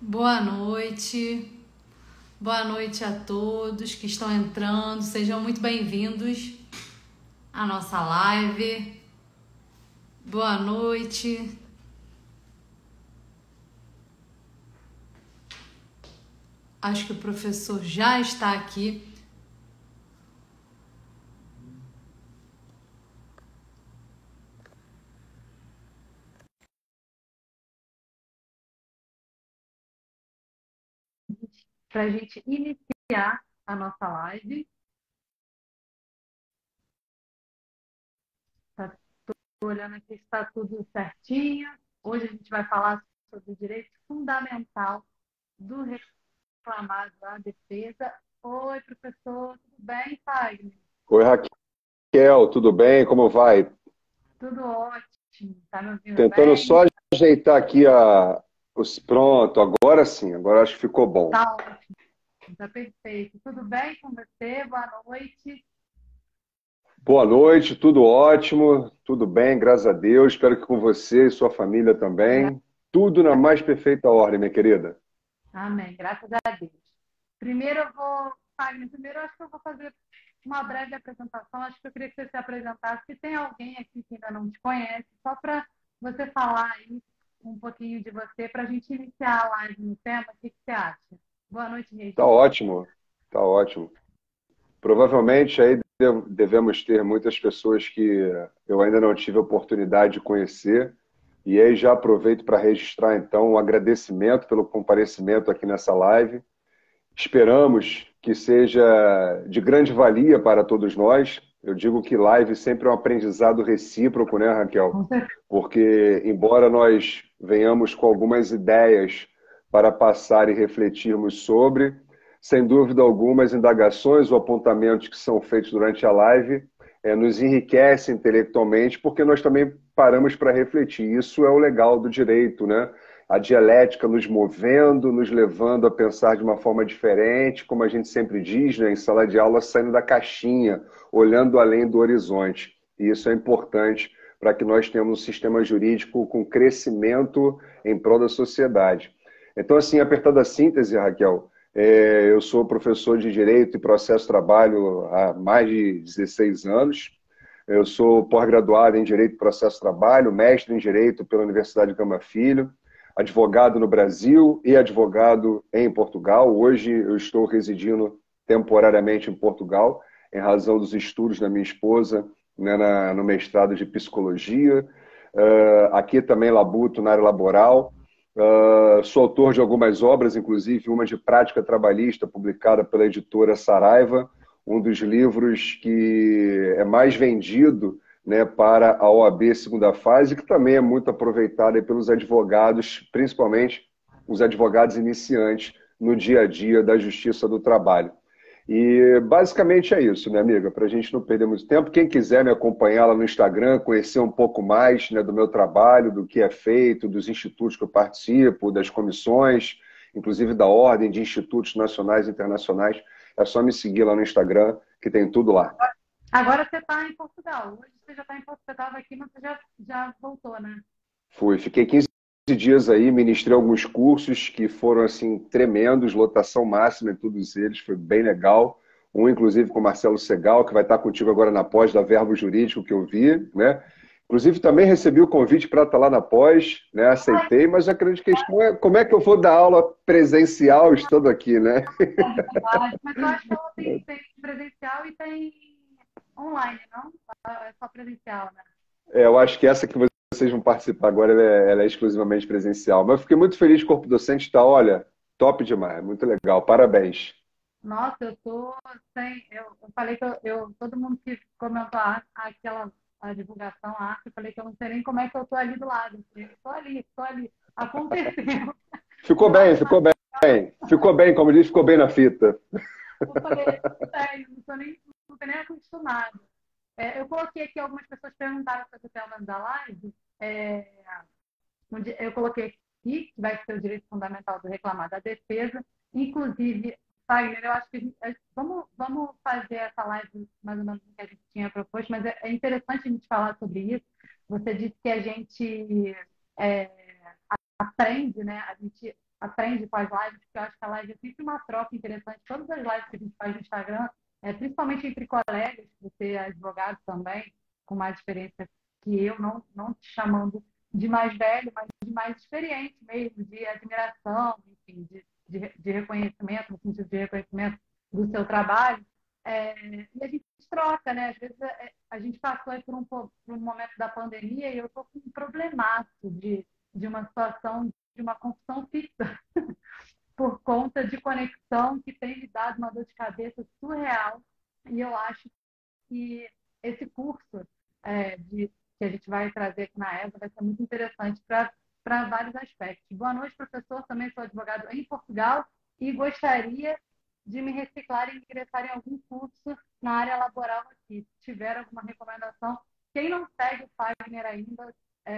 Boa noite a todos que estão entrando, sejam muito bem-vindos à nossa live. Boa noite. Acho que o professor já está aqui. Para a gente iniciar a nossa live. Estou olhando aqui se está tudo certinho. Hoje a gente vai falar sobre o direito fundamental do reclamado à defesa. Oi, professor, tudo bem, Fagner? Oi, Raquel, tudo bem? Como vai? Tudo ótimo. Está me ouvindo Tentando bem? só ajeitar aqui os. Pronto, agora sim, agora acho que ficou bom. Tá ótimo, tá perfeito. Tudo bem com você? Boa noite. Boa noite, tudo ótimo, tudo bem, graças a Deus. Espero que com você e sua família também. Tudo na mais perfeita ordem, minha querida. Amém, graças a Deus. Primeiro eu vou, Fagner, primeiro eu acho que eu vou fazer uma breve apresentação. Acho que eu queria que você se apresentasse. Se tem alguém aqui que ainda não te conhece, só para você falar aí um pouquinho de você, para a gente iniciar a live no tema, o que que você acha? Boa noite, Tá Regina. ótimo, tá ótimo. Provavelmente aí devemos ter muitas pessoas que eu ainda não tive a oportunidade de conhecer. E aí já aproveito para registrar então um agradecimento pelo comparecimento aqui nessa live. Esperamos que seja de grande valia para todos nós. Eu digo que live sempre é um aprendizado recíproco, né, Raquel? Com certeza. Porque, embora nós venhamos com algumas ideias para passar e refletirmos sobre, sem dúvida alguma, as indagações ou apontamentos que são feitos durante a live nos enriquecem intelectualmente, porque nós também paramos para refletir. Isso é o legal do direito, né? A dialética nos movendo, nos levando a pensar de uma forma diferente, como a gente sempre diz, né, em sala de aula, saindo da caixinha, olhando além do horizonte. E isso é importante para que nós tenhamos um sistema jurídico com crescimento em prol da sociedade. Então, assim, apertada a síntese, Raquel, eu sou professor de Direito e Processo Trabalho há mais de 16 anos. Eu sou pós-graduado em Direito e Processo Trabalho, mestre em Direito pela Universidade Gama Filho, advogado no Brasil e advogado em Portugal. Hoje eu estou residindo temporariamente em Portugal, em razão dos estudos da minha esposa, né, no mestrado de Psicologia. Aqui também labuto na área laboral. Sou autor de algumas obras, inclusive uma de prática trabalhista, publicada pela editora Saraiva, um dos livros que é mais vendido, né, para a OAB segunda fase, que também é muito aproveitada pelos advogados, principalmente os advogados iniciantes no dia a dia da Justiça do Trabalho. E basicamente é isso, minha amiga, para a gente não perder muito tempo. Quem quiser me acompanhar lá no Instagram, conhecer um pouco mais, né, do meu trabalho, do que é feito, dos institutos que eu participo, das comissões, inclusive da Ordem de Institutos Nacionais e Internacionais, é só me seguir lá no Instagram, que tem tudo lá. Agora você está em Portugal. Hoje você já está em Portugal. Você estava aqui, mas você já voltou, né? Fiquei 15 dias aí, ministrei alguns cursos que foram assim tremendos, lotação máxima em todos eles, foi bem legal. Um, inclusive, com o Marcelo Segal, que vai estar contigo agora na pós da Verbo Jurídico, que eu vi, né? Inclusive, também recebi o convite para estar lá na pós, né? Aceitei, mas a grande questão é como é que eu vou dar aula presencial estando aqui, né? É verdade. Mas eu acho que ela tem presencial e tem online, não? É só presencial, né? Eu acho que essa que vocês vão participar agora, ela é exclusivamente presencial. Mas eu fiquei muito feliz que o Corpo Docente está, olha, top demais, muito legal, parabéns. Nossa, eu tô sem. Eu falei que todo mundo que comentou a divulgação, a arte, eu falei que eu não sei nem como é que eu tô ali do lado. Estou ali. Aconteceu. Ficou Mas bem, ficou bem. Ficou bem, como diz, ficou bem na fita. eu falei, sério, não tô nem acostumada. Eu coloquei aqui, algumas pessoas perguntaram sobre o tema da live. Eu coloquei aqui, que vai ser o direito fundamental do reclamar da defesa. Inclusive, Wagner, eu acho que vamos fazer essa live mais ou menos o que a gente tinha proposto, mas é interessante a gente falar sobre isso. Você disse que a gente é, aprende, né? A gente aprende com as lives, porque eu acho que a live é sempre uma troca interessante. Todas as lives que a gente faz no Instagram, principalmente entre colegas, você é advogado também, com mais experiência que eu, não te chamando de mais velho, mas de mais experiente mesmo, de admiração, enfim, de reconhecimento, no sentido de reconhecimento do seu trabalho. E a gente troca, né? Às vezes a gente passou aí por um momento da pandemia e eu estou com um problemaço de uma situação, de uma confusão fixa, por conta de conexão que tem me dado uma dor de cabeça surreal. E eu acho que esse curso que a gente vai trazer aqui na ESA vai ser muito interessante para vários aspectos. Boa noite, professor. Também sou advogado em Portugal e gostaria de me reciclar e ingressar em algum curso na área laboral aqui. Se tiver alguma recomendação, quem não segue o Fagner ainda,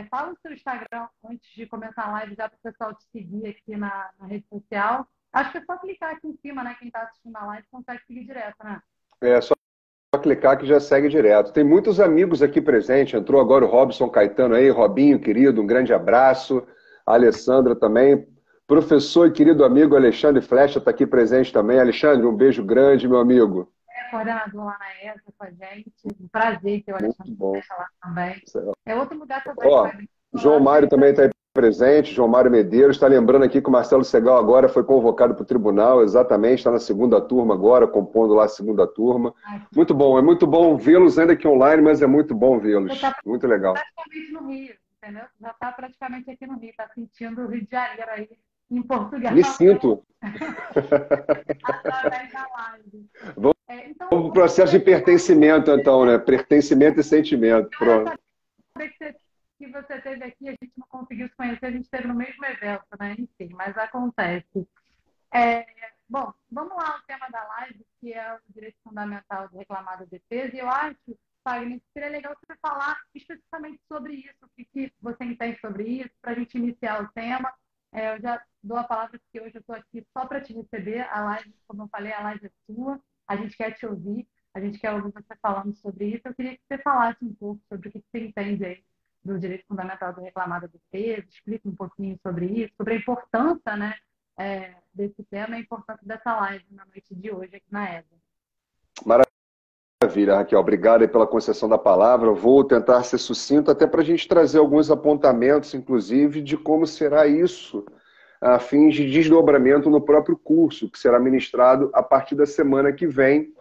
fala o seu Instagram antes de começar a live, já para o pessoal te seguir aqui na rede social. Acho que é só clicar aqui em cima, né? Quem está assistindo a live consegue seguir direto, né? É só clicar que já segue direto. Tem muitos amigos aqui presentes. Entrou agora o Robson Caetano aí. Robinho, querido, um grande abraço. A Alessandra também. Professor e querido amigo Alexandre Flecha está aqui presente também. Alexandre, um beijo grande, meu amigo. Coordenador lá na ESA com a gente. Um prazer ter o Alexandre Flecha lá também. É outro lugar também. Ó, João Mário também está aí presente. João Mário Medeiros está lembrando aqui que o Marcelo Segal agora foi convocado para o tribunal, exatamente, está na segunda turma agora, compondo lá a segunda turma. Muito bom, é muito bom vê-los ainda aqui online, mas é muito bom vê-los. Muito legal. Praticamente no Rio, entendeu? Já está praticamente aqui no Rio, está sentindo o Rio de Janeiro aí, em Portugal. Me sinto. Através da live. Vamos para o processo de pertencimento, então, né? Pertencimento e sentimento. Pronto. Que você teve aqui, a gente não conseguiu se conhecer, a gente esteve no mesmo evento, né? Enfim, mas acontece. Bom, vamos lá ao tema da live, que é o direito fundamental do reclamado defesa, e eu acho, Fagner, que seria legal você falar especificamente sobre isso, o que você entende sobre isso, para a gente iniciar o tema. Eu já dou a palavra, porque hoje eu estou aqui só para te receber. A live, como eu falei, a live é sua, a gente quer te ouvir, a gente quer ouvir você falando sobre isso. Eu queria que você falasse um pouco sobre o que você entende aí do direito fundamental do reclamado defesa, explica um pouquinho sobre isso, sobre a importância, né, desse tema e a importância dessa live na noite de hoje aqui na ESA. Maravilha, Raquel. Obrigado aí pela concessão da palavra. Eu vou tentar ser sucinto, até para a gente trazer alguns apontamentos, inclusive, de como será isso a fim de desdobramento no próprio curso, que será ministrado a partir da semana que vem,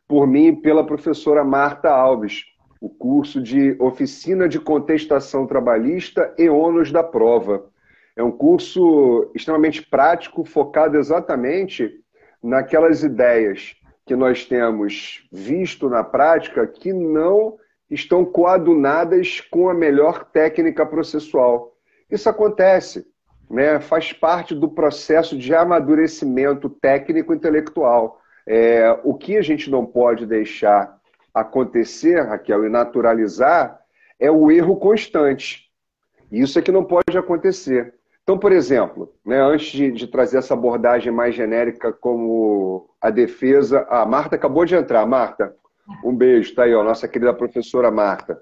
por mim e pela professora Marta Alves, o curso de Oficina de Contestação Trabalhista e Ônus da Prova. É um curso extremamente prático, focado exatamente naquelas ideias que nós temos visto na prática que não estão coadunadas com a melhor técnica processual. Isso acontece, né? Faz parte do processo de amadurecimento técnico-intelectual. O que a gente não pode deixar acontecer, Raquel, e naturalizar, é o erro constante. Isso é que não pode acontecer. Então, por exemplo, né, antes de trazer essa abordagem mais genérica como a defesa... A Marta acabou de entrar. Marta, um beijo. Está aí, ó, nossa querida professora Marta.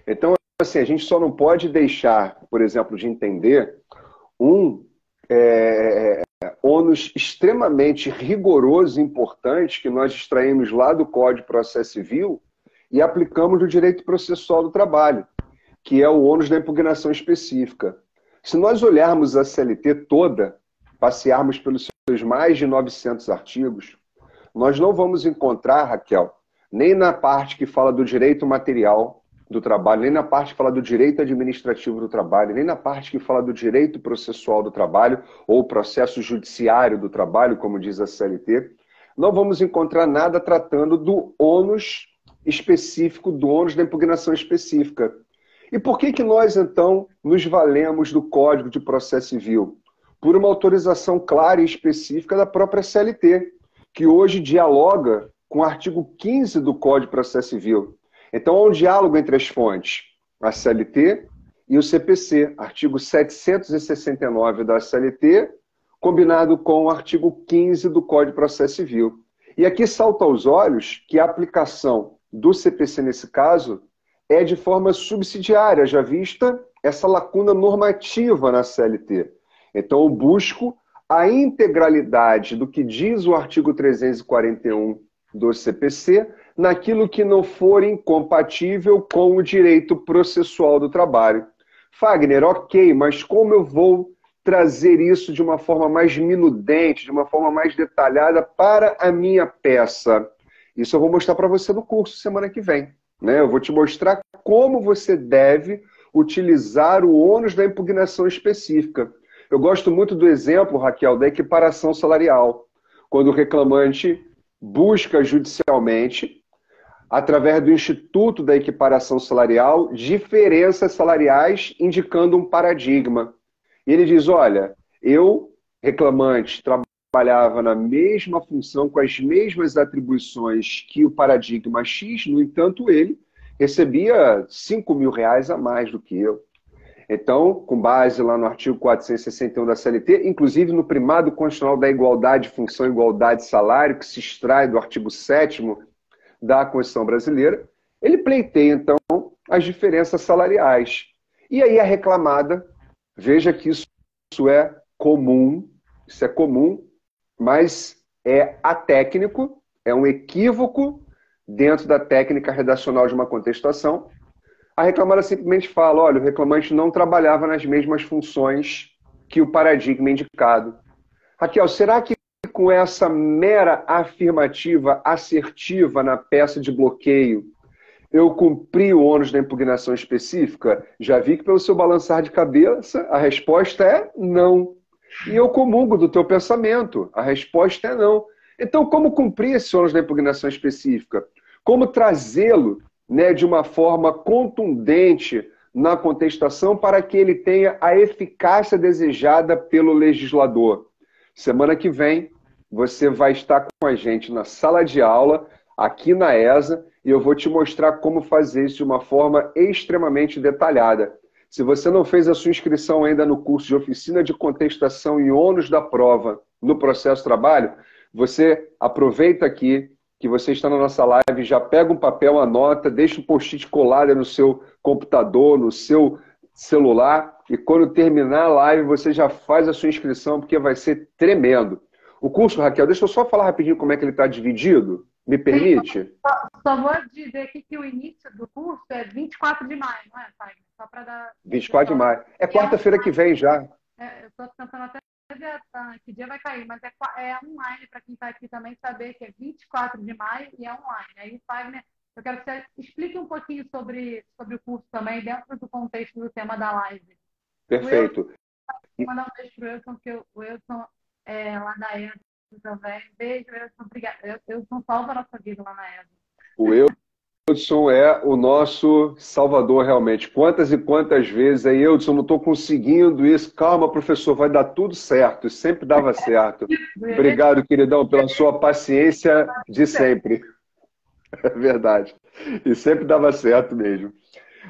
Então, assim, a gente só não pode deixar, por exemplo, de entender ônus extremamente rigoroso e importante que nós extraímos lá do Código de Processo Civil e aplicamos no direito processual do trabalho, que é o ônus da impugnação específica. Se nós olharmos a CLT toda, passearmos pelos seus mais de 900 artigos, nós não vamos encontrar, Raquel, nem na parte que fala do direito material do trabalho, nem na parte que fala do direito administrativo do trabalho, nem na parte que fala do direito processual do trabalho, ou processo judiciário do trabalho, como diz a CLT, não vamos encontrar nada tratando do ônus específico, do ônus da impugnação específica. E por que nós, então, nos valemos do Código de Processo Civil? Por uma autorização clara e específica da própria CLT, que hoje dialoga com o artigo 15 do Código de Processo Civil. Então, há um diálogo entre as fontes, a CLT e o CPC, artigo 769 da CLT, combinado com o artigo 15 do Código de Processo Civil. E aqui salta aos olhos que a aplicação do CPC, nesse caso, é de forma subsidiária, já vista essa lacuna normativa na CLT. Então, eu busco a integralidade do que diz o artigo 341 do CPC naquilo que não for incompatível com o direito processual do trabalho. Fagner, ok, mas como eu vou trazer isso de uma forma mais minudente, de uma forma mais detalhada para a minha peça? Isso eu vou mostrar para você no curso semana que vem, né? Eu vou te mostrar como você deve utilizar o ônus da impugnação específica. Eu gosto muito do exemplo, Raquel, da equiparação salarial. Quando o reclamante busca judicialmente, através do Instituto da Equiparação Salarial, diferenças salariais indicando um paradigma. E ele diz, olha, eu, reclamante, trabalhava na mesma função, com as mesmas atribuições que o paradigma X, no entanto, ele recebia R$ 5.000 a mais do que eu. Então, com base lá no artigo 461 da CLT, inclusive no primado constitucional da igualdade de função, igualdade de salário, que se extrai do artigo 7º da Constituição brasileira, ele pleiteia, então, as diferenças salariais. E aí a reclamada, veja que isso é comum, mas é atécnico, é um equívoco dentro da técnica redacional de uma contestação. A reclamada simplesmente fala, olha, o reclamante não trabalhava nas mesmas funções que o paradigma indicado. Raquel, será que com essa mera afirmativa assertiva na peça de bloqueio, eu cumpri o ônus da impugnação específica? Já vi que pelo seu balançar de cabeça, a resposta é não. E eu comungo do teu pensamento, a resposta é não. Então, como cumprir esse ônus da impugnação específica? Como trazê-lo, né, de uma forma contundente na contestação para que ele tenha a eficácia desejada pelo legislador? Semana que vem, você vai estar com a gente na sala de aula, aqui na ESA, e eu vou te mostrar como fazer isso de uma forma extremamente detalhada. Se você não fez a sua inscrição ainda no curso de oficina de contestação e ônus da prova no processo de trabalho, você aproveita aqui que você está na nossa live, já pega um papel, anota, deixa um post-it colado no seu computador, no seu celular, e quando terminar a live você já faz a sua inscrição, porque vai ser tremendo. O curso, Raquel, deixa eu só falar rapidinho como é que ele está dividido. Me permite? Só vou dizer aqui que o início do curso é 24 de maio, não é, Fagner? Só para dar... 24 de maio. É quarta-feira que vem já. Eu estou tentando até ver que dia vai cair, mas é online para quem está aqui também saber que é 24 de maio e é online. Aí, Fagner, eu quero que você explique um pouquinho sobre o curso também, dentro do contexto do tema da live. Perfeito. Vou mandar um beijo para o Wilson, porque o Wilson é lá da ESA também. Beijo, Wilson. Obrigada. Wilson salva a nossa vida lá na ESA. O Eudson é o nosso salvador, realmente. Quantas e quantas vezes aí, Eudson, não estou conseguindo isso. Calma, professor, vai dar tudo certo. Sempre dava certo. Obrigado, queridão, pela sua paciência de sempre. É verdade. E sempre dava certo mesmo.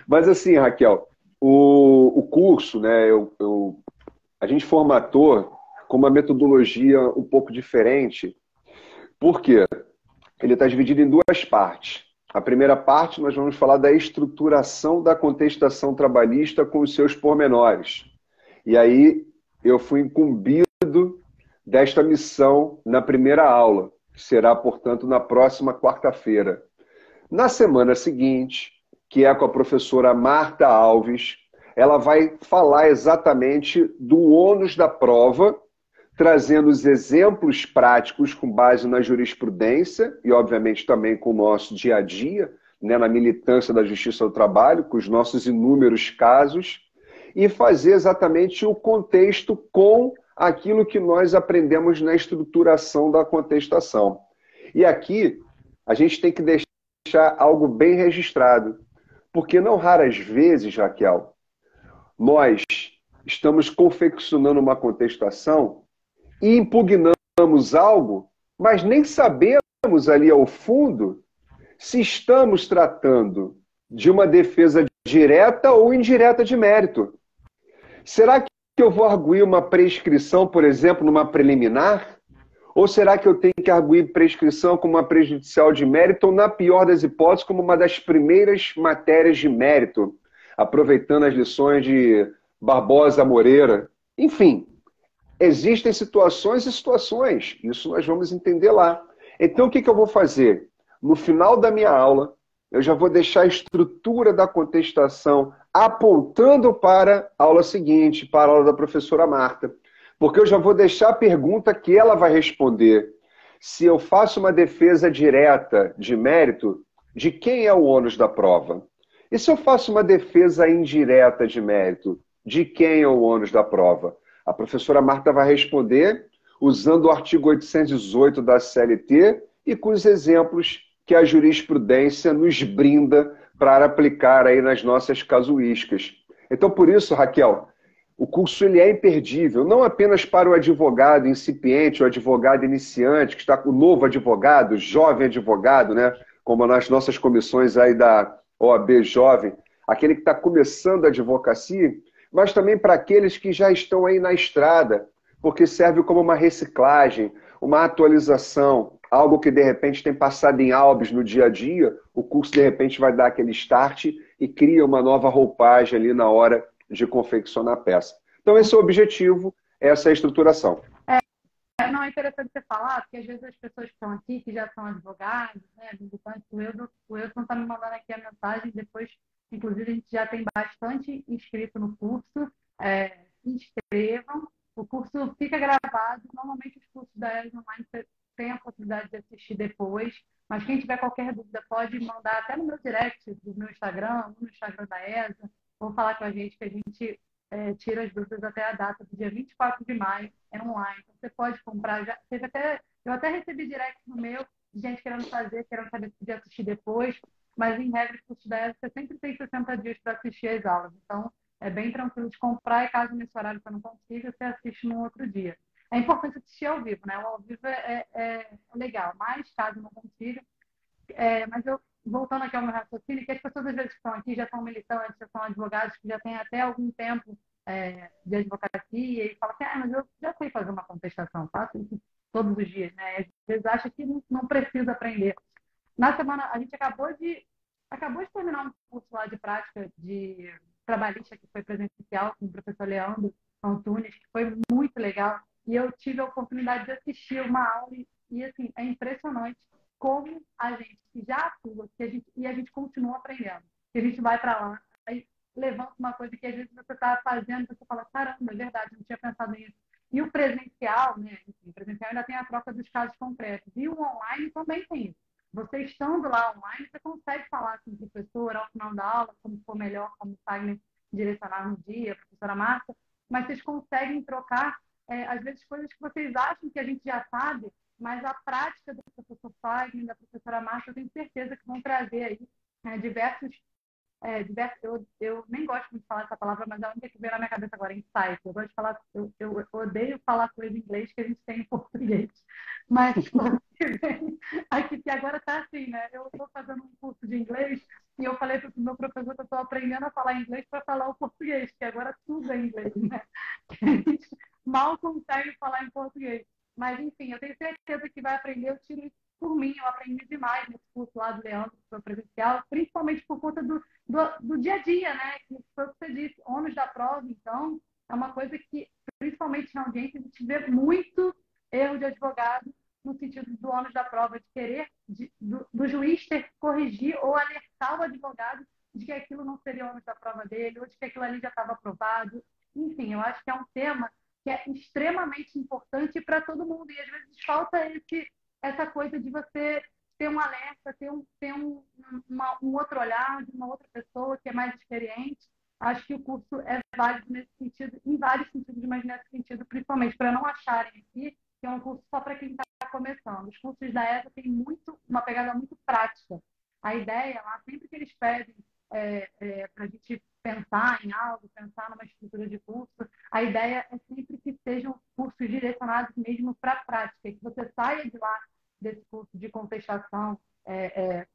Mas assim, Raquel, o curso, né, a gente formatou com uma metodologia um pouco diferente. Por quê? Ele está dividido em duas partes. A primeira parte, nós vamos falar da estruturação da contestação trabalhista com os seus pormenores. E aí, eu fui incumbido desta missão na primeira aula, que será, portanto, na próxima quarta-feira. Na semana seguinte, que é com a professora Marta Alves, ela vai falar exatamente do ônus da prova, trazendo os exemplos práticos com base na jurisprudência e, obviamente, também com o nosso dia a dia, né, na militância da Justiça do Trabalho, com os nossos inúmeros casos, e fazer exatamente o contexto com aquilo que nós aprendemos na estruturação da contestação. E aqui, a gente tem que deixar algo bem registrado, porque não raras vezes, Raquel, nós estamos confeccionando uma contestação e impugnamos algo, mas nem sabemos ali ao fundo se estamos tratando de uma defesa direta ou indireta de mérito. Será que eu vou arguir uma prescrição, por exemplo, numa preliminar? Ou será que eu tenho que arguir prescrição como uma prejudicial de mérito ou, na pior das hipóteses, como uma das primeiras matérias de mérito, aproveitando as lições de Barbosa Moreira? Enfim, existem situações e situações. Isso nós vamos entender lá. Então, o que eu vou fazer? No final da minha aula, eu já vou deixar a estrutura da contestação apontando para a aula seguinte, para a aula da professora Marta. Porque eu já vou deixar a pergunta que ela vai responder. Se eu faço uma defesa direta de mérito, de quem é o ônus da prova? E se eu faço uma defesa indireta de mérito, de quem é o ônus da prova? A professora Marta vai responder usando o artigo 818 da CLT e com os exemplos que a jurisprudência nos brinda para aplicar aí nas nossas casuísticas. Então, por isso, Raquel, o curso ele é imperdível, não apenas para o advogado incipiente, o advogado iniciante, que está com o novo advogado, jovem advogado, né? Como nas nossas comissões aí da OAB Jovem, aquele que está começando a advocacia, mas também para aqueles que já estão aí na estrada, porque serve como uma reciclagem, uma atualização, algo que de repente tem passado em albis no dia a dia, o curso de repente vai dar aquele start e cria uma nova roupagem ali na hora de confeccionar a peça. Então esse é o objetivo, essa é a estruturação. Não, é interessante você falar, porque às vezes as pessoas que estão aqui, que já são advogados, né, militantes, o Wilson está me mandando aqui a mensagem, depois, inclusive, a gente já tem bastante inscrito no curso, se inscrevam, o curso fica gravado, normalmente os cursos da ESA Online você tem a possibilidade de assistir depois, mas quem tiver qualquer dúvida pode mandar até no meu direct do meu Instagram, no Instagram da ESA, ou falar com a gente, que a gente tira as dúvidas até a data do dia 24 de maio, é online. Então, você pode comprar. Eu até recebi direct no meu, de gente querendo fazer, querendo saber se podia assistir depois, mas em regra, o curso da ESA, você sempre tem 60 dias para assistir as aulas. Então, é bem tranquilo de comprar e caso nesse horário você não consiga, você assiste num outro dia. É importante assistir ao vivo, né? O ao vivo é legal, mas caso não consiga, mas eu, voltando aqui ao meu raciocínio, que as pessoas às vezes que estão aqui já são militantes, já são advogados, que já têm até algum tempo de advocacia e falam assim, mas eu já sei fazer uma contestação, faço isso todos os dias, né? Às vezes acha que não precisa aprender. Na semana, a gente acabou de terminar um curso lá de prática de trabalhista que foi presencial com o professor Leandro Antunes, que foi muito legal. E eu tive a oportunidade de assistir uma aula e assim, é impressionante como a gente já atua e a gente continua aprendendo. Que a gente vai para lá, aí levanta uma coisa que às vezes você está fazendo e você fala, caramba, é verdade, não tinha pensado nisso. E o presencial, né? Enfim, o presencial ainda tem a troca dos casos concretos. E o online também tem isso. Você estando lá online, você consegue falar com o professor ao final da aula, como for melhor, como o Fagner direcionar no dia, a professora Marta, mas vocês conseguem trocar, às vezes, coisas que vocês acham que a gente já sabe, mas a prática do professor Fagner, da professora Marta, eu tenho certeza que vão trazer aí diversos eu nem gosto muito de falar essa palavra, mas é a única que veio na minha cabeça agora, insight. Eu gosto de falar, eu odeio falar coisa em inglês que a gente tem em português. Mas aqui que agora está assim, né? Eu estou fazendo um curso de inglês e eu falei para o meu professor que eu estou aprendendo a falar inglês para falar o português, que agora tudo é inglês, né? A gente mal consegue falar em português. Mas, enfim, eu tenho certeza que vai aprender, eu tiro isso por mim, eu aprendi demais nesse curso lá do Leandro, que foi presencial, principalmente por conta do dia a dia, né? Que foi o que você disse, ônus da prova, então, é uma coisa que, principalmente na audiência, a gente vê muito erro de advogado no sentido do ônus da prova, de querer, do juiz ter que corrigir ou alertar o advogado de que aquilo não seria ônus da prova dele, ou de que aquilo ali já estava aprovado. Enfim, eu acho que é um tema que é extremamente importante para todo mundo, e às vezes falta essa coisa de você ter um alerta, um outro olhar de uma outra pessoa que é mais experiente. Acho que o curso é válido nesse sentido, em vários sentidos, mas nesse sentido, principalmente, para não acharem aqui que é um curso só para quem está começando. Os cursos da ESA têm uma pegada muito prática. A ideia lá, sempre que eles pedem para a gente pensar em algo, pensar numa estrutura de curso, a ideia é sempre que sejam cursos direcionados mesmo para a prática, que você saia de lá desse curso de contestação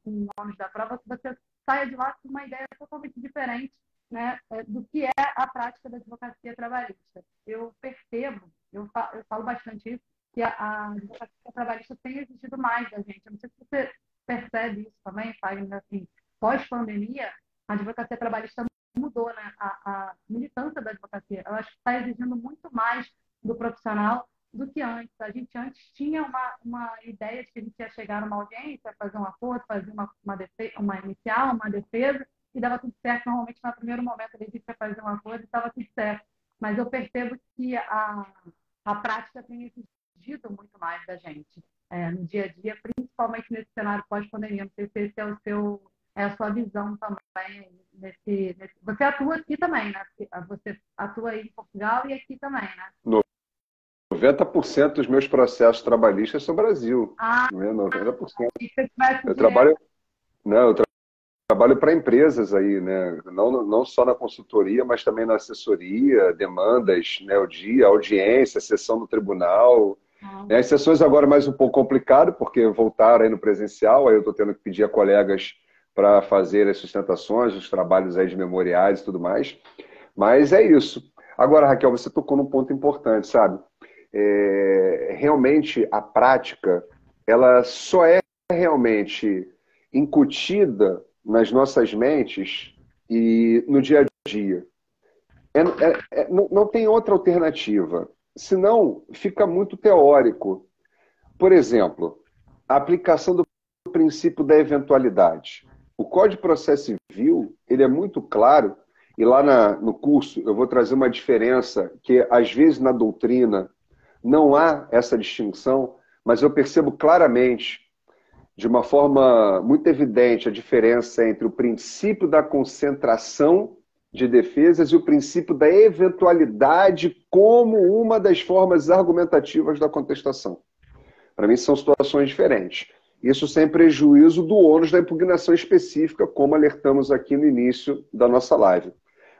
com nomes da prova, que você saia de lá com uma ideia totalmente diferente, né, do que é a prática da advocacia trabalhista. Eu percebo, eu falo bastante isso, que a advocacia trabalhista tem exigido mais da gente. Eu não sei se você percebe isso também, Fagner, assim, pós-pandemia, a advocacia trabalhista mudou, né? A militância da advocacia, eu acho que está exigindo muito mais do profissional do que antes. A gente antes tinha uma ideia de que a gente ia chegar numa audiência, fazer um acordo, fazer inicial, uma defesa, e dava tudo certo. Normalmente, no primeiro momento, a gente ia fazer um acordo e estava tudo certo. Mas eu percebo que a prática tem exigido muito mais da gente no dia a dia, principalmente nesse cenário pós-pandemia. Não sei se esse é a sua visão também. Você atua aqui também, né? Você atua aí em Portugal e aqui também, né? 90% dos meus processos trabalhistas são Brasil. Ah, Não é 90%. e se tivesse Eu direto. trabalho, não, eu trabalho para empresas aí, né? Não só na consultoria, mas também na assessoria, demandas, né? O dia, audiência, sessão no tribunal. Né? As sessões agora é mais um pouco complicado, porque voltaram aí no presencial, aí eu estou tendo que pedir a colegas para fazer as sustentações, os trabalhos aí de memoriais e tudo mais. Mas é isso. Agora, Raquel, você tocou num ponto importante, sabe? Realmente a prática, ela só é realmente incutida nas nossas mentes e no dia a dia. Não tem outra alternativa. Senão, fica muito teórico. Por exemplo, a aplicação do princípio da eventualidade. O Código de Processo Civil, ele é muito claro, e lá no curso eu vou trazer uma diferença que, às vezes, na doutrina não há essa distinção, mas eu percebo claramente, de uma forma muito evidente, a diferença entre o princípio da concentração de defesas e o princípio da eventualidade como uma das formas argumentativas da contestação. Para mim, são situações diferentes. Isso sem prejuízo do ônus da impugnação específica, como alertamos aqui no início da nossa live.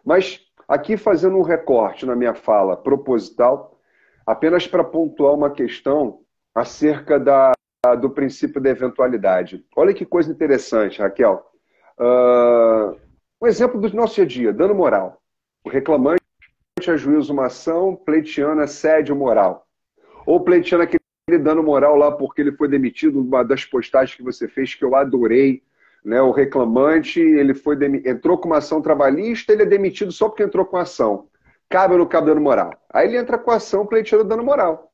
Mas, aqui fazendo um recorte na minha fala proposital, apenas para pontuar uma questão acerca do princípio da eventualidade. Olha que coisa interessante, Raquel. Um exemplo do nosso dia a dia, dano moral. O reclamante ajuiza uma ação pleiteando assédio moral. Ou pleiteando aquele dano moral lá porque ele foi demitido, uma das postagens que você fez que eu adorei. Né? O reclamante entrou com uma ação trabalhista, ele é demitido só porque entrou com a ação. Cabe ou não cabe dano moral? Aí ele entra com a ação pleiteando dano moral.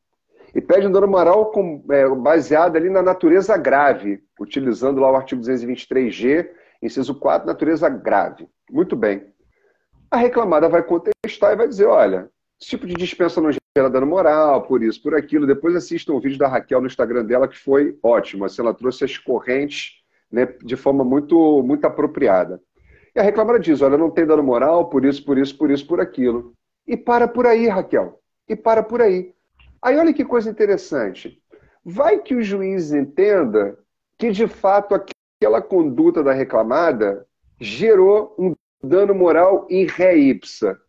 E pede um dano moral baseado ali na natureza grave, utilizando lá o artigo 223G, inciso 4, natureza grave. Muito bem. A reclamada vai contestar e vai dizer, olha, esse tipo de dispensa não gera dano moral, por isso, por aquilo. Depois assistam um vídeo da Raquel no Instagram dela, que foi ótimo. Assim, ela trouxe as correntes, né, de forma muito, muito apropriada. E a reclamada diz, olha, não tem dano moral, por isso, por isso, por isso, por aquilo. E para por aí, Raquel. E para por aí. Aí olha que coisa interessante. Vai que o juiz entenda que, de fato, aquela conduta da reclamada gerou um dano moral in re ipsa.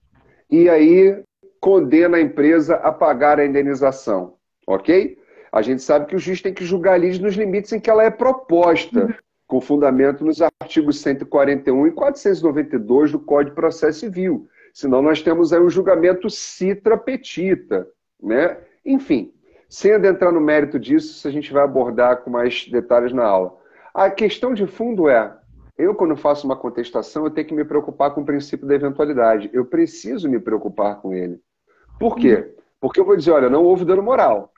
E aí condena a empresa a pagar a indenização. Ok? A gente sabe que o juiz tem que julgar ali nos limites em que ela é proposta, com fundamento nos artigos 141 e 492 do Código de Processo Civil. Senão nós temos aí um julgamento citra petita, né? Enfim, sem adentrar no mérito disso, isso a gente vai abordar com mais detalhes na aula. A questão de fundo é, eu quando faço uma contestação, eu tenho que me preocupar com o princípio da eventualidade. Eu preciso me preocupar com ele. Por quê? Porque eu vou dizer, olha, não houve dano moral.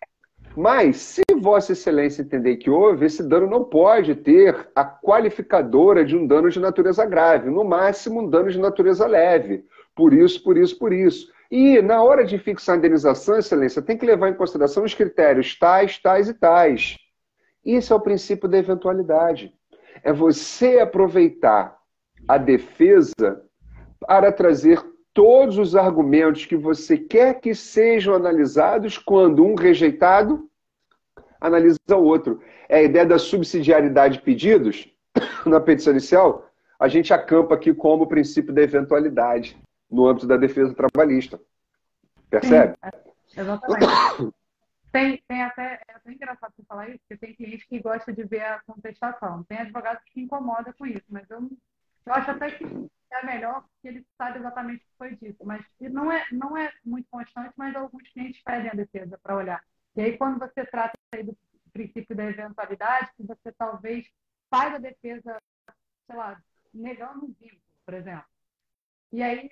Mas, se Vossa Excelência entender que houve, esse dano não pode ter a qualificadora de um dano de natureza grave. No máximo, um dano de natureza leve. Por isso, por isso, por isso. E, na hora de fixar a indenização, Excelência, tem que levar em consideração os critérios tais, tais e tais. Isso é o princípio da eventualidade. É você aproveitar a defesa para trazer todos os argumentos que você quer que sejam analisados quando um rejeitado analisa o outro. É a ideia da subsidiariedade de pedidos, na petição inicial, a gente acampa aqui como o princípio da eventualidade no âmbito da defesa trabalhista. Percebe? Sim, exatamente. É até engraçado você falar isso, porque tem cliente que gosta de ver a contestação. Tem advogado que se incomoda com isso, mas eu acho até que é melhor porque ele sabe exatamente o que foi dito. Mas não é muito constante, mas alguns clientes pedem a defesa para olhar. E aí, quando você trata aí do princípio da eventualidade, que você talvez faz a defesa, sei lá, negando um vínculo, por exemplo. E aí,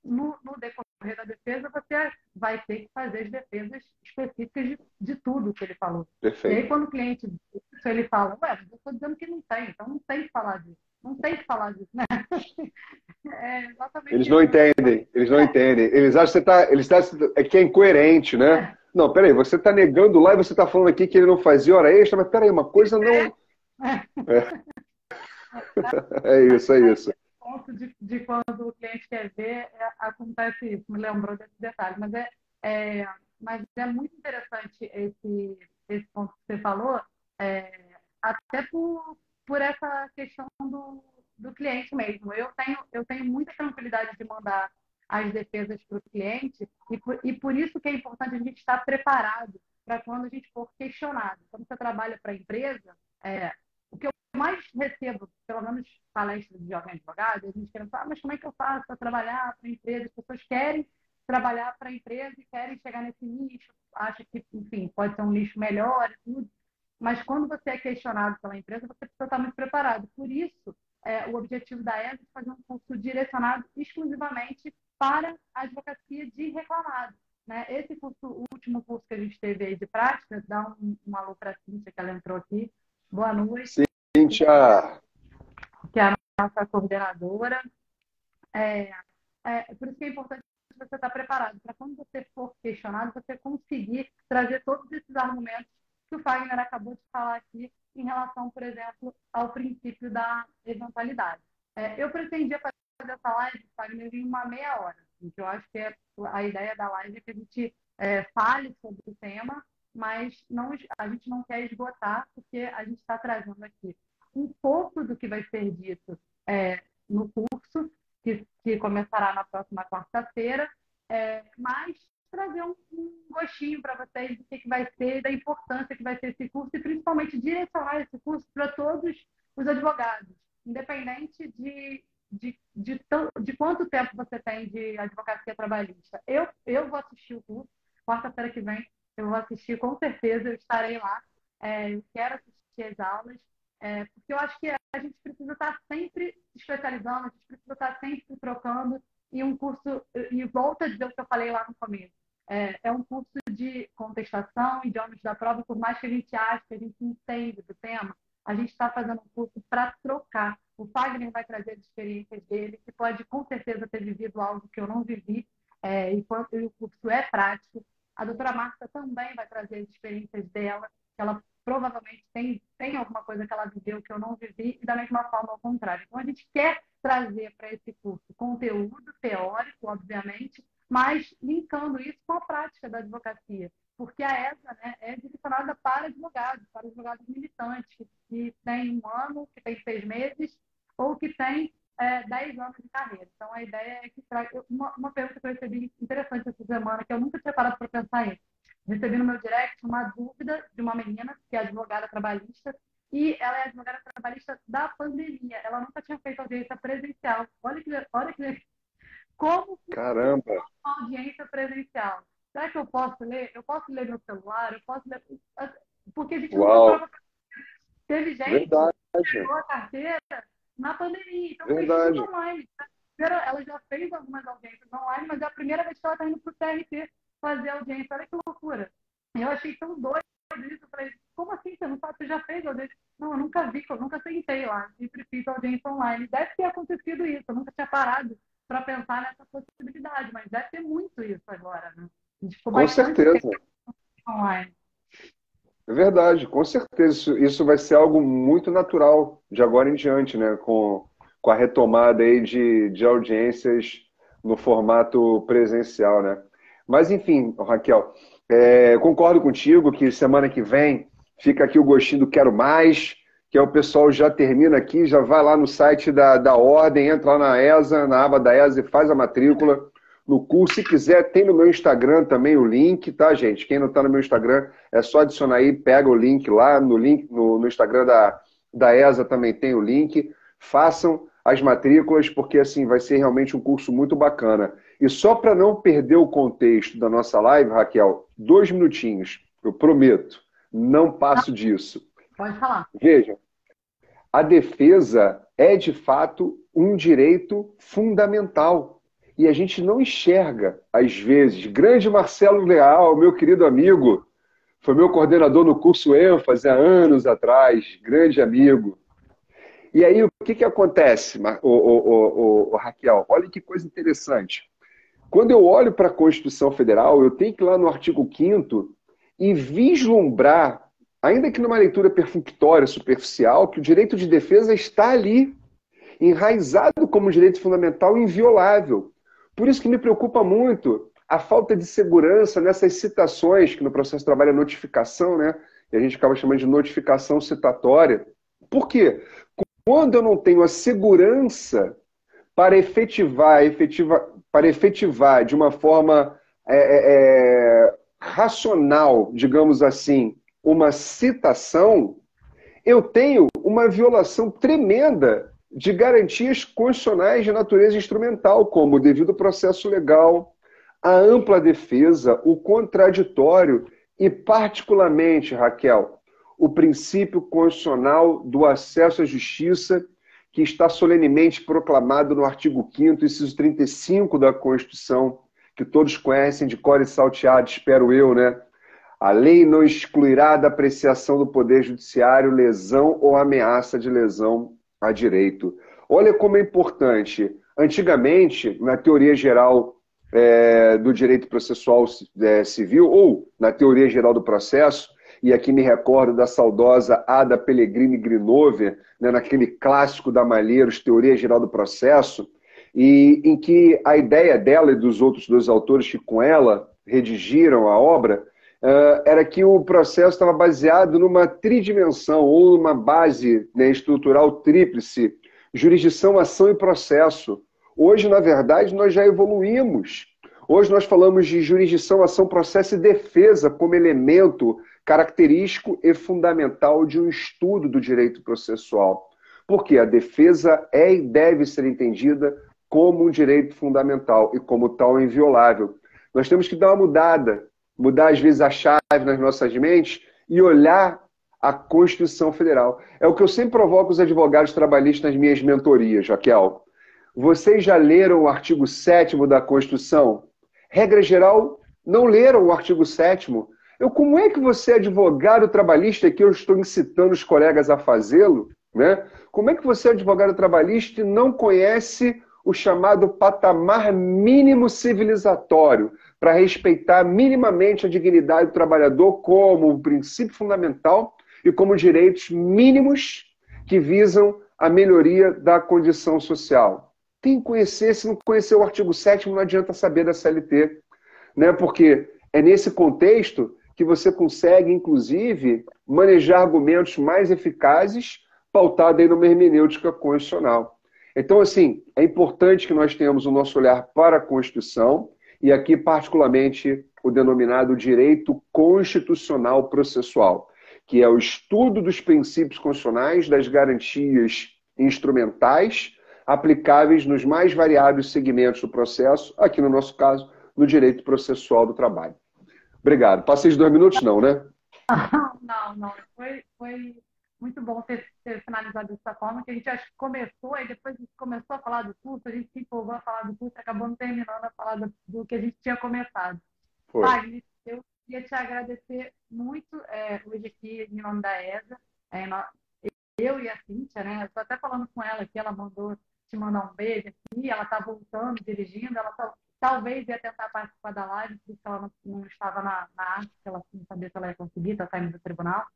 no decorrer da defesa, você vai ter que fazer as defesas específicas de tudo que ele falou. E aí, Perfeito. quando o cliente diz isso, ele fala, ué, mas eu estou dizendo que não tem, então não tem que falar disso. Não tem que falar disso, né? É Eles exatamente não isso. entendem, eles não entendem. Eles acham que você é que é incoerente, né? É, Não, peraí, você está negando lá e você está falando aqui que ele não fazia hora extra, mas peraí, uma coisa não. é, É isso, é isso. ponto de quando o cliente quer ver, acontece isso, me lembrou desse detalhe. É, mas é muito interessante esse ponto que você falou, é, até por essa questão do cliente mesmo. Eu tenho muita tranquilidade de mandar as defesas para o cliente, e por isso que é importante a gente estar preparado para quando a gente for questionado. Quando você trabalha para a empresa, o que eu mais recebo, pelo menos palestras de jovem advogado, a gente querendo falar, mas como é que eu faço para trabalhar para a empresa? As pessoas querem trabalhar para a empresa e querem chegar nesse nicho, acham que, enfim, pode ser um nicho melhor e tudo, mas quando você é questionado pela empresa, você precisa estar muito preparado. Por isso, o objetivo da ESA é fazer um curso direcionado exclusivamente para a advocacia de reclamado. Né? Esse curso, o último curso que a gente teve aí de prática, dá um alô para a Cíntia, que ela entrou aqui. Boa noite. Cíntia, Que é a nossa coordenadora. É, por isso que é importante você estar preparado, para quando você for questionado, você conseguir trazer todos esses argumentos que o Fagner acabou de falar aqui em relação, por exemplo, ao princípio da eventualidade. Eu pretendia fazer essa live, Fagner, em uma meia hora. Que eu acho que a ideia da live é que a gente fale sobre o tema, mas a gente não quer esgotar, porque a gente está trazendo aqui um pouco do que vai ser dito no curso, que começará na próxima quarta-feira, mas trazer um gostinho para vocês do que vai ser, da importância que vai ser esse curso e principalmente direcionar esse curso para todos os advogados, independente de quanto tempo você tem de advocacia trabalhista. Eu vou assistir o curso, quarta-feira que vem, eu vou assistir com certeza, eu estarei lá, eu quero assistir as aulas, porque eu acho que a gente precisa estar sempre se especializando, a gente precisa estar sempre se trocando, e um curso, e volto a dizer o que eu falei lá no começo, um curso de contestação, idiomas da prova, por mais que a gente ache que a gente entende do tema, a gente está fazendo um curso para trocar. O Fagner vai trazer as experiências dele, que pode com certeza ter vivido algo que eu não vivi, e o curso é prático. A doutora Marta também vai trazer as experiências dela, que ela provavelmente tem alguma coisa que ela viveu que eu não vivi, e da mesma forma ao contrário. Então, a gente quer trazer para esse curso conteúdo teórico, obviamente, mas linkando isso com a prática da advocacia. Porque a ESA, né, é direcionada para advogados militantes, que tem 1 ano, que tem 6 meses, ou que tem 10 anos de carreira. Então, a ideia é que traga uma pergunta que eu recebi interessante essa semana, que eu nunca tinha parado para pensar nisso. Recebi no meu direct uma dúvida de uma menina que é advogada trabalhista, e ela é advogada trabalhista da pandemia. Ela nunca tinha feito audiência presencial. Olha que como funciona caramba. uma audiência presencial. Será que eu posso ler? Eu posso ler no celular? Eu posso ler... Porque a gente nunca Uau, prova. Teve gente verdade, que pegou a carteira na pandemia, então fez tudo verdade. online. Ela já fez algumas audiências online, mas é a primeira vez que ela está indo para o TRT fazer audiência. Olha que loucura. Eu achei tão doido isso. Eu falei, como assim? Você não sabe? Você já fez audiência? Não, eu nunca vi, eu nunca sentei lá. Sempre fiz audiência online. Deve ter acontecido isso. Eu nunca tinha parado para pensar nessa possibilidade, mas deve ter muito isso agora, né? A gente ficou Com bastante tempo certeza. online. É verdade, com certeza. Isso vai ser algo muito natural de agora em diante, né? Com a retomada aí de audiências no formato presencial, né? Mas, enfim, Raquel, concordo contigo que semana que vem fica aqui o gostinho do Quero Mais, que é o pessoal já termina aqui, já vai lá no site da Ordem, entra lá na ESA, na aba da ESA e faz a matrícula no curso. Se quiser, tem no meu Instagram também o link, tá, gente? Quem não está no meu Instagram, é só adicionar aí, pega o link lá, no Instagram da ESA também tem o link. Façam as matrículas, porque assim vai ser realmente um curso muito bacana. E só para não perder o contexto da nossa live, Raquel, 2 minutinhos, eu prometo, não passo disso. Pode falar. Veja, a defesa é de fato um direito fundamental. e a gente não enxerga, às vezes. Grande Marcelo Leal, meu querido amigo, foi meu coordenador no curso ênfase há anos atrás, grande amigo. E aí, o que que acontece, Raquel? Olha que coisa interessante. Quando eu olho para a Constituição Federal, eu tenho que ir lá no artigo 5º e vislumbrar, ainda que numa leitura perfunctória, superficial, que o direito de defesa está ali, enraizado como direito fundamental inviolável. Por isso que me preocupa muito a falta de segurança nessas citações, que no processo de trabalho é notificação, né? E a gente acaba chamando de notificação citatória. Por quê? Quando eu não tenho a segurança para para efetivar de uma forma racional, digamos assim, uma citação, eu tenho uma violação tremenda de garantias constitucionais de natureza instrumental, como o devido processo legal, a ampla defesa, o contraditório e, particularmente, Raquel, o princípio constitucional do acesso à justiça, que está solenemente proclamado no artigo 5º, inciso 35 da Constituição, que todos conhecem de cor e salteado, espero eu, né? A lei não excluirá da apreciação do Poder Judiciário lesão ou ameaça de lesão a direito. Olha como é importante. Antigamente, na teoria geral do direito processual civil, ou na teoria geral do processo, e aqui me recordo da saudosa Ada Pellegrini Grinover, né, naquele clássico da Malheiros, Teoria Geral do Processo, e em que a ideia dela e dos outros dois autores que com ela redigiram a obra era que o processo estava baseado numa tridimensão, ou numa base, né, estrutural tríplice, jurisdição, ação e processo. Hoje, na verdade, nós já evoluímos. Hoje nós falamos de jurisdição, ação, processo e defesa como elemento característico e fundamental de um estudo do direito processual. Porque a defesa é e deve ser entendida como um direito fundamental e como tal inviolável. Nós temos que dar uma mudar às vezes a chave nas nossas mentes e olhar a Constituição Federal. É o que eu sempre provoco os advogados trabalhistas nas minhas mentorias, Raquel. Vocês já leram o artigo 7º da Constituição? Regra geral, não leram o artigo 7º. Como é que você, advogado trabalhista, que eu estou incitando os colegas a fazê-lo, né? Como é que você, advogado trabalhista, não conhece o chamado patamar mínimo civilizatório para respeitar minimamente a dignidade do trabalhador como um princípio fundamental e como direitos mínimos que visam a melhoria da condição social? Tem que conhecer, se não conhecer o artigo 7º, não adianta saber da CLT, né? Porque é nesse contexto que você consegue, inclusive, manejar argumentos mais eficazes pautados aí numa hermenêutica constitucional. Então, assim, é importante que nós tenhamos o nosso olhar para a Constituição e aqui, particularmente, o denominado direito constitucional processual, que é o estudo dos princípios constitucionais, das garantias instrumentais aplicáveis nos mais variados segmentos do processo, aqui no nosso caso, no direito processual do trabalho. Obrigado. Passei de 2 minutos, não, né? Não. Foi muito bom ter finalizado dessa forma, que a gente acho que começou, e depois a gente começou a falar do curso, a gente se empolgou a falar do curso e acabou não terminando a falar do que a gente tinha começado. Wagner, eu queria te agradecer muito hoje aqui, em nome da ESA, eu e a Cíntia, né? Eu estou até falando com ela aqui, ela mandou te mandar um beijo aqui, ela está voltando, dirigindo, ela talvez ia tentar participar da live, porque ela não estava na arte, ela não sabia se ela ia conseguir, está saindo do tribunal.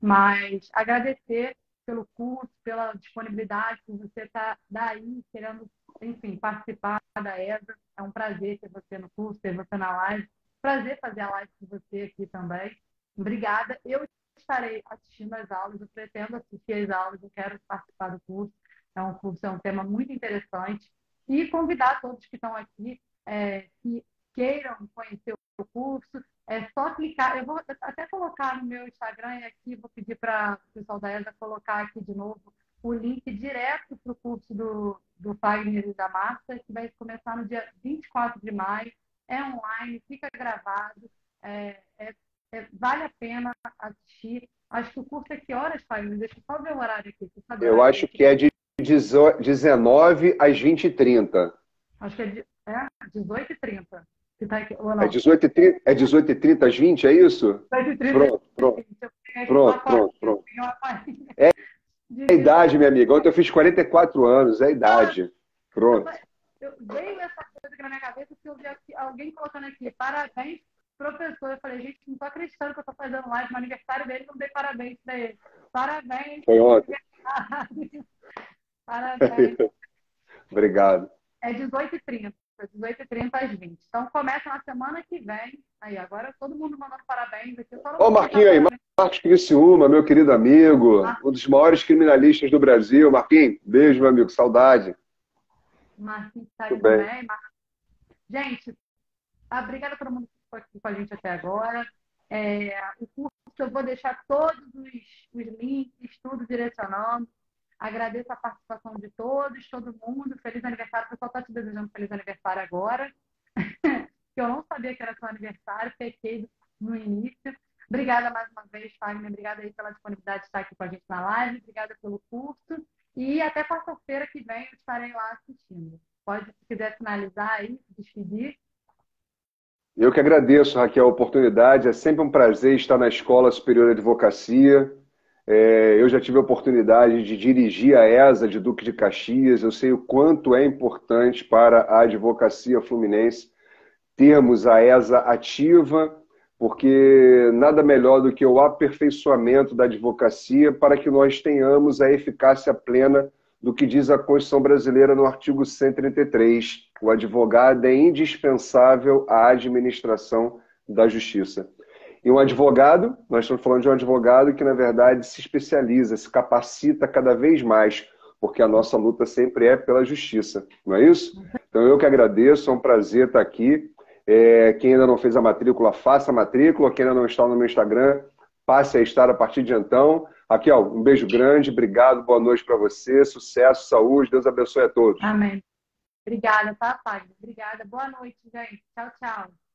Mas agradecer pelo curso, pela disponibilidade, por você estar daí querendo, enfim, participar da ESA. É um prazer ter você no curso, ter você na live. Prazer fazer a live com você aqui também. Obrigada. Eu estarei assistindo às aulas, eu pretendo assistir às aulas, eu quero participar do curso. É um curso, é um tema muito interessante. E convidar todos que estão aqui, que queiram conhecer o curso, é só clicar. Eu vou até colocar no meu Instagram e aqui vou pedir para o pessoal da ESA colocar aqui de novo o link direto para o curso do Fagner e da Márcia, que vai começar no dia 24 de maio. É online, fica gravado, vale a pena assistir. Acho que o curso é que horas, Fagner? Deixa eu só ver o horário aqui. Eu acho que é de 19 às 20h30. Acho que é 18h30. Que tá aqui, ou É não? 18h30, é 18h30 às 20, é isso? 18h30 Pronto, pronto, 20. Eu tenho aqui uma pronto, colinha, pronto, pronto. tenho uma colinha de É a 18. idade, minha amiga. Ontem eu fiz 44 anos, é a idade. Eu, Pronto. veio essa coisa aqui na minha cabeça que eu vi aqui, alguém colocando aqui, parabéns, professor. Eu falei, gente, não tô acreditando que eu tô fazendo live no aniversário dele, não dei parabéns pra ele. Parabéns, Foi feliz ontem. aniversário. Parabéns. Obrigado. É 18h30. 18h30 às 20. Então começa na semana que vem. Aí, agora todo mundo mandando parabéns aqui. Eu só não Ó, o vou contar Marquinho aí, parabéns. Marcos Criciúma, meu querido amigo, um dos maiores criminalistas do Brasil. Marquinhos, beijo, meu amigo, saudade. Marquinhos está Tudo aí bem. também. Gente, obrigada a todo mundo que ficou aqui com a gente até agora. O curso eu vou deixar todos os links, tudo direcionando. Agradeço a participação de todos, todo mundo. Feliz aniversário. O pessoal está te desejando feliz aniversário agora. Que eu não sabia que era seu aniversário, pequei no início. Obrigada mais uma vez, Fagner. Obrigada aí pela disponibilidade de estar aqui com a gente na live. Obrigada pelo curso. E até quarta-feira que vem eu estarei lá assistindo. Pode, se quiser finalizar aí, se despedir. Eu que agradeço, Raquel, a oportunidade. É sempre um prazer estar na Escola Superior de Advocacia. Eu já tive a oportunidade de dirigir a ESA de Duque de Caxias. Eu sei o quanto é importante para a advocacia fluminense termos a ESA ativa, porque nada melhor do que o aperfeiçoamento da advocacia para que nós tenhamos a eficácia plena do que diz a Constituição brasileira no artigo 133. O advogado é indispensável à administração da justiça. E um advogado, nós estamos falando de um advogado que, na verdade, se especializa, se capacita cada vez mais, porque a nossa luta sempre é pela justiça, não é isso? Então, eu que agradeço, é um prazer estar aqui. Quem ainda não fez a matrícula, faça a matrícula. Quem ainda não está no meu Instagram, passe a estar a partir de então. Aqui, ó, um beijo grande, obrigado, boa noite para você, sucesso, saúde, Deus abençoe a todos. Amém. Obrigada, tá, Fagner? Obrigada. Boa noite, gente. Tchau, tchau.